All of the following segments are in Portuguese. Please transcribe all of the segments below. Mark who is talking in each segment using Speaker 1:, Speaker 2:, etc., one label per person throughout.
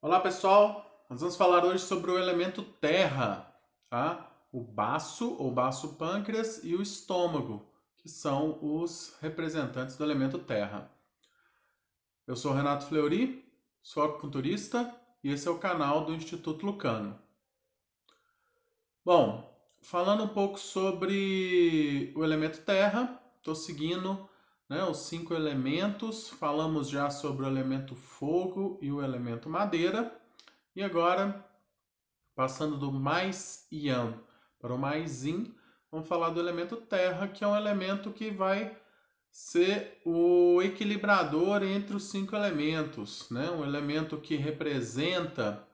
Speaker 1: Olá pessoal, nós vamos falar hoje sobre o elemento terra, tá? O baço ou baço pâncreas e o estômago, que são os representantes do elemento terra. Eu sou Renato Fleury, sou acupunturista e esse é o canal do Instituto Lucano. Bom, falando um pouco sobre o elemento terra, estou seguindo, os 5 elementos, falamos já sobre o elemento fogo e o elemento madeira, e agora passando do mais yang para o mais yin, vamos falar do elemento terra, que é um elemento que vai ser o equilibrador entre os 5 elementos, né? Um elemento que representa,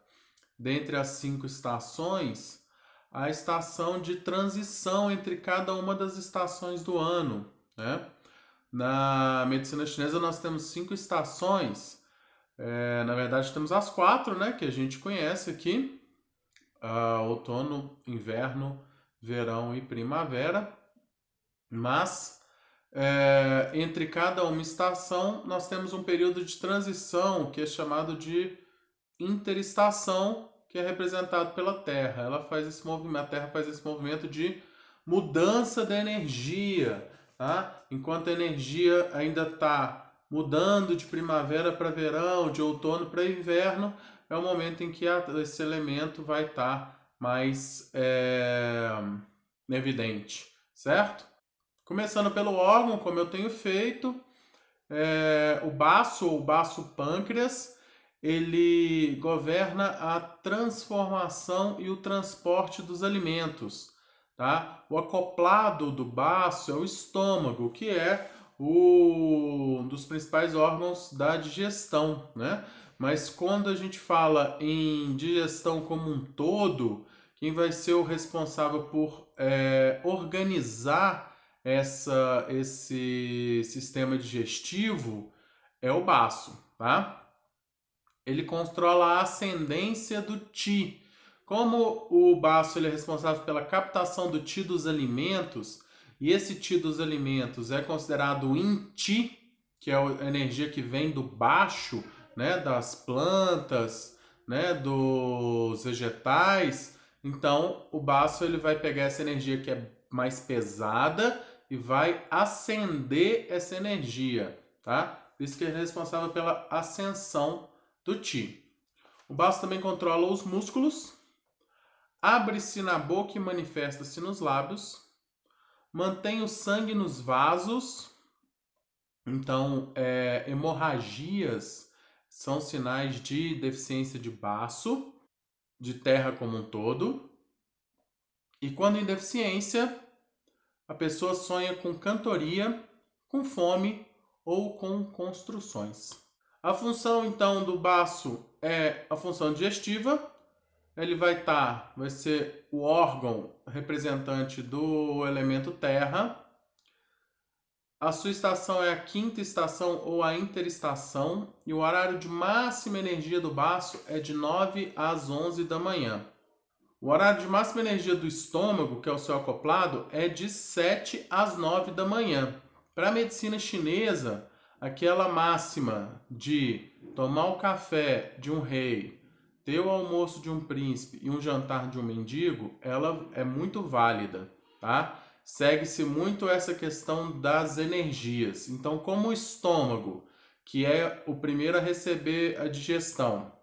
Speaker 1: dentre as 5 estações, a estação de transição entre cada uma das estações do ano, né? Na medicina chinesa nós temos 5 estações, na verdade temos as 4, né, que a gente conhece aqui, outono, inverno, verão e primavera, mas entre cada uma estação nós temos um período de transição que é chamado de interestação, que é representado pela Terra. Ela faz esse movimento, a Terra faz esse movimento de mudança da energia, tá? Enquanto a energia ainda está mudando de primavera para verão, de outono para inverno, é o momento em que esse elemento vai estar mais evidente, certo? Começando pelo órgão, como eu tenho feito, o baço ou baço pâncreas, ele governa a transformação e o transporte dos alimentos, tá? O acoplado do baço é o estômago, que é um dos principais órgãos da digestão, né? Mas quando a gente fala em digestão como um todo, quem vai ser o responsável por organizar esse sistema digestivo é o baço, tá? Ele controla a ascendência do Qi. Como o baço ele é responsável pela captação do Qi dos alimentos, e esse Qi dos alimentos é considerado Yin Qi, que é a energia que vem do baixo, né, das plantas, né, dos vegetais. Então, o baço ele vai pegar essa energia que é mais pesada e vai acender essa energia, tá? Por isso que ele é responsável pela ascensão do Qi. O baço também controla os músculos, abre-se na boca e manifesta-se nos lábios, mantém o sangue nos vasos, então hemorragias são sinais de deficiência de baço, de terra como um todo, e quando em deficiência, a pessoa sonha com cantoria, com fome ou com construções. A função então do baço é a função digestiva. Ele vai ser o órgão representante do elemento terra. A sua estação é a quinta estação ou a interestação e o horário de máxima energia do baço é de 9 às 11 da manhã. O horário de máxima energia do estômago, que é o seu acoplado, é de 7 às 9 da manhã. Para a medicina chinesa, aquela máxima de tomar o café de um rei, ter o almoço de um príncipe e um jantar de um mendigo, ela é muito válida, tá? Segue-se muito essa questão das energias. Então, como o estômago, que é o primeiro a receber a digestão,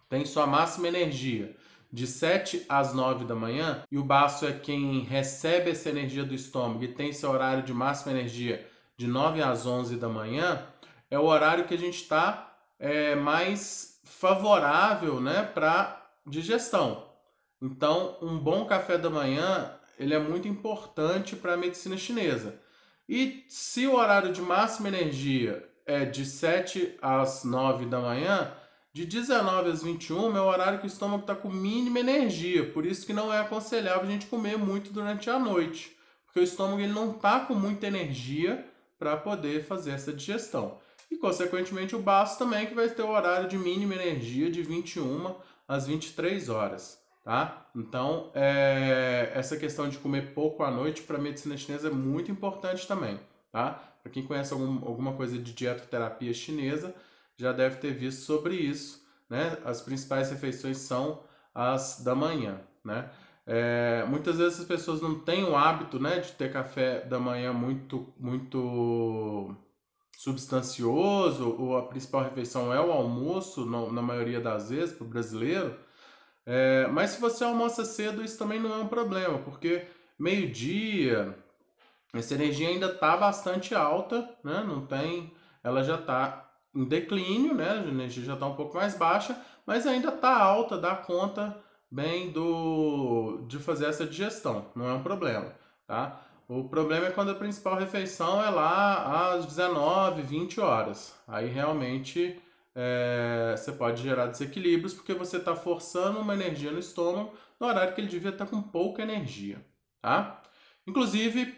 Speaker 1: tem sua máxima energia de 7 às 9 da manhã, e o baço é quem recebe essa energia do estômago e tem seu horário de máxima energia de 9 às 11 da manhã, é o horário que a gente está mais favorável, né, para digestão. Então, um bom café da manhã ele é muito importante para a medicina chinesa. E se o horário de máxima energia é de 7 às 9 da manhã, de 19 às 21 é o horário que o estômago está com mínima energia. Por isso que não é aconselhável a gente comer muito durante a noite. Porque o estômago ele não está com muita energia para poder fazer essa digestão. E, consequentemente, o baço também que vai ter o horário de mínima energia de 21 às 23 horas. Tá? Então, essa questão de comer pouco à noite para a medicina chinesa é muito importante também. Tá? Para quem conhece alguma coisa de dietoterapia chinesa, já deve ter visto sobre isso, né? As principais refeições são as da manhã, né? Muitas vezes as pessoas não têm o hábito, né, de ter café da manhã muito substancioso, ou a principal refeição é o almoço, na maioria das vezes, para o brasileiro. Mas se você almoça cedo, isso também não é um problema, porque meio-dia, essa energia ainda está bastante alta, né? Não tem, ela já está em declínio, né? A energia já está um pouco mais baixa, mas ainda está alta, dá conta bem de fazer essa digestão, não é um problema, tá? O problema é quando a principal refeição é lá às 19, 20 horas. Aí realmente você pode gerar desequilíbrios porque você está forçando uma energia no estômago no horário que ele devia estar com pouca energia, tá? Inclusive,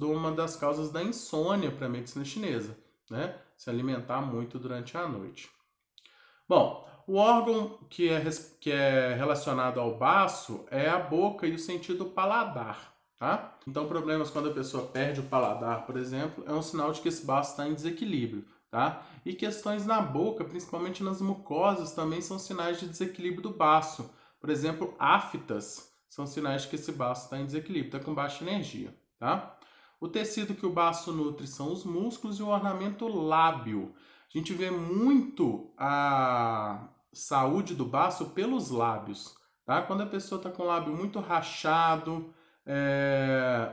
Speaker 1: uma das causas da insônia para a medicina chinesa, né? Se alimentar muito durante a noite. Bom, o órgão que é relacionado ao baço é a boca e o sentido paladar, tá? Então, problemas quando a pessoa perde o paladar, por exemplo, é um sinal de que esse baço está em desequilíbrio, tá? E questões na boca, principalmente nas mucosas, também são sinais de desequilíbrio do baço. Por exemplo, aftas são sinais de que esse baço está em desequilíbrio, está com baixa energia, tá? O tecido que o baço nutre são os músculos e o ornamento lábio. A gente vê muito a saúde do baço pelos lábios, tá? Quando a pessoa está com o lábio muito rachado,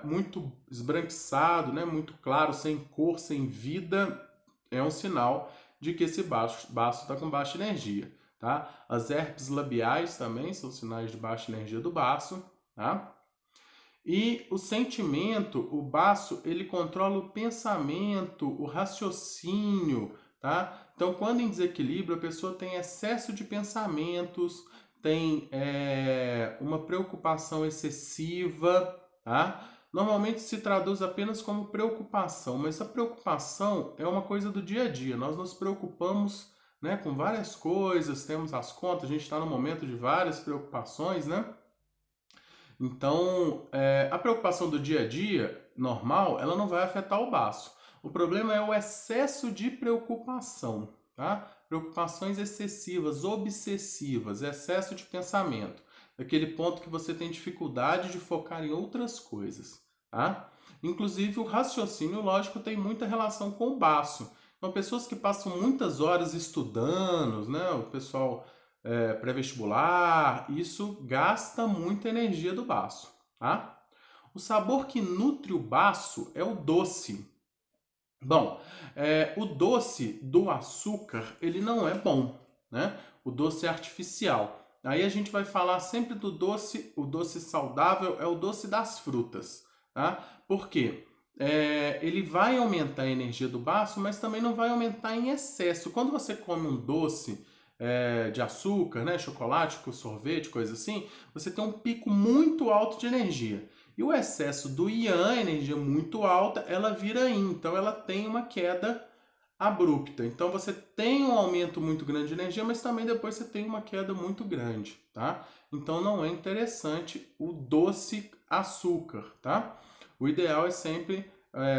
Speaker 1: muito esbranquiçado, né? Muito claro, sem cor, sem vida, é um sinal de que esse baço está com baixa energia, tá? As herpes labiais também são sinais de baixa energia do baço, tá? E o sentimento, o baço, ele controla o pensamento, o raciocínio, tá? Então, quando em desequilíbrio, a pessoa tem excesso de pensamentos, tem uma preocupação excessiva, tá? Normalmente se traduz apenas como preocupação, mas a preocupação é uma coisa do dia a dia. Nós nos preocupamos, né, com várias coisas, temos as contas, a gente está no momento de várias preocupações, né? Então, a preocupação do dia a dia, normal, ela não vai afetar o baço. O problema é o excesso de preocupação, tá? Preocupações excessivas, obsessivas, excesso de pensamento. Daquele ponto que você tem dificuldade de focar em outras coisas, tá? Inclusive, o raciocínio lógico tem muita relação com o baço. Então, pessoas que passam muitas horas estudando, né? O pessoal pré-vestibular, isso gasta muita energia do baço, tá? O sabor que nutre o baço é o doce. Bom, o doce do açúcar, ele não é bom, né? O doce é artificial. Aí a gente vai falar sempre do doce, o doce saudável é o doce das frutas, tá? Por quê? Ele vai aumentar a energia do baço, mas também não vai aumentar em excesso. Quando você come um doce de açúcar, né, chocolate, sorvete, coisa assim, você tem um pico muito alto de energia. E o excesso do Yang, energia muito alta, ela vira Yin, então ela tem uma queda abrupta. Então você tem um aumento muito grande de energia, mas também depois você tem uma queda muito grande, tá? Então não é interessante o doce açúcar, tá? O ideal é sempre,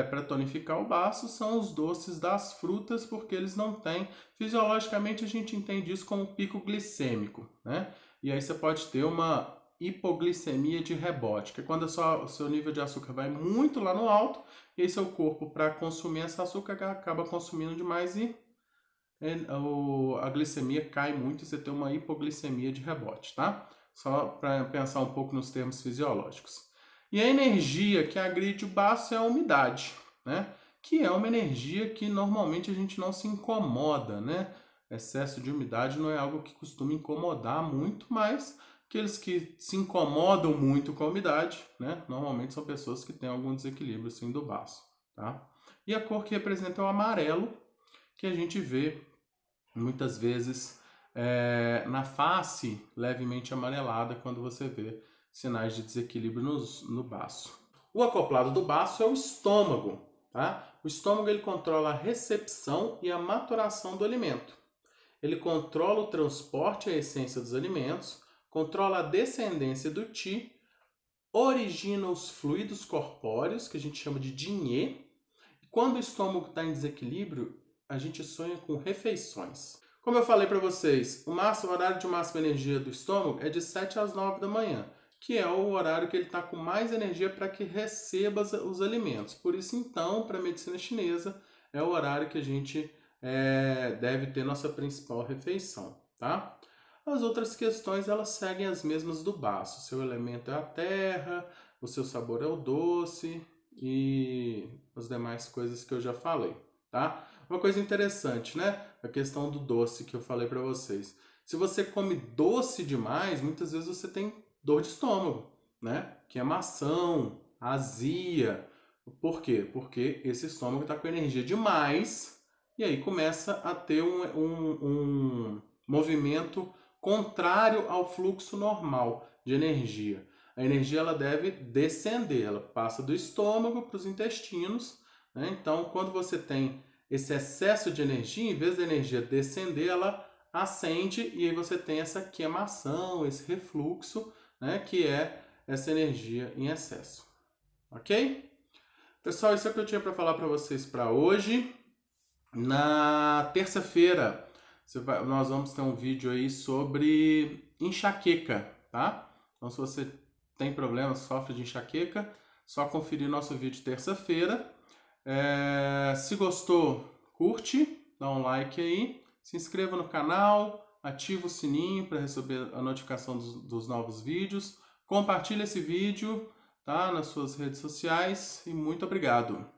Speaker 1: para tonificar o baço, são os doces das frutas, porque eles não têm. Fisiologicamente a gente entende isso como pico glicêmico, né? E aí você pode ter uma hipoglicemia de rebote, que é quando o seu nível de açúcar vai muito lá no alto, e aí seu corpo, para consumir esse açúcar, acaba consumindo demais e a glicemia cai muito e você tem uma hipoglicemia de rebote, tá? Só para pensar um pouco nos termos fisiológicos. E a energia que agride o baço é a umidade, né? Que é uma energia que normalmente a gente não se incomoda, né? Excesso de umidade não é algo que costuma incomodar muito, mas aqueles que se incomodam muito com a umidade, né? Normalmente são pessoas que têm algum desequilíbrio assim do baço, tá? E a cor que representa é o amarelo, que a gente vê muitas vezes na face levemente amarelada quando você vê sinais de desequilíbrio no baço. O acoplado do baço é o estômago, tá? O estômago ele controla a recepção e a maturação do alimento. Ele controla o transporte e a essência dos alimentos, controla a descendência do Qi, origina os fluidos corpóreos, que a gente chama de Jinye. E quando o estômago está em desequilíbrio, a gente sonha com refeições. Como eu falei para vocês, o horário de máxima energia do estômago é de 7 às 9 da manhã, que é o horário que ele está com mais energia para que receba os alimentos. Por isso, então, para a medicina chinesa, é o horário que a gente deve ter nossa principal refeição, tá? As outras questões, elas seguem as mesmas do baço. O seu elemento é a terra, o seu sabor é o doce e as demais coisas que eu já falei, tá? Uma coisa interessante, né? A questão do doce que eu falei para vocês. Se você come doce demais, muitas vezes você tem dor de estômago, né? Queimação, azia. Por quê? Porque esse estômago está com energia demais e aí começa a ter um movimento contrário ao fluxo normal de energia. A energia ela deve descender, ela passa do estômago para os intestinos, né? Então, quando você tem esse excesso de energia, em vez da energia descender, ela ascende e aí você tem essa queimação, esse refluxo, né? Que é essa energia em excesso. Ok? Pessoal, isso é o que eu tinha para falar para vocês para hoje. Na terça-feira, nós vamos ter um vídeo aí sobre enxaqueca, tá? Então, se você tem problemas, sofre de enxaqueca, só conferir nosso vídeo terça-feira. Se gostou, curte, dá um like aí, se inscreva no canal, ativa o sininho para receber a notificação dos novos vídeos, compartilhe esse vídeo, tá, nas suas redes sociais e muito obrigado!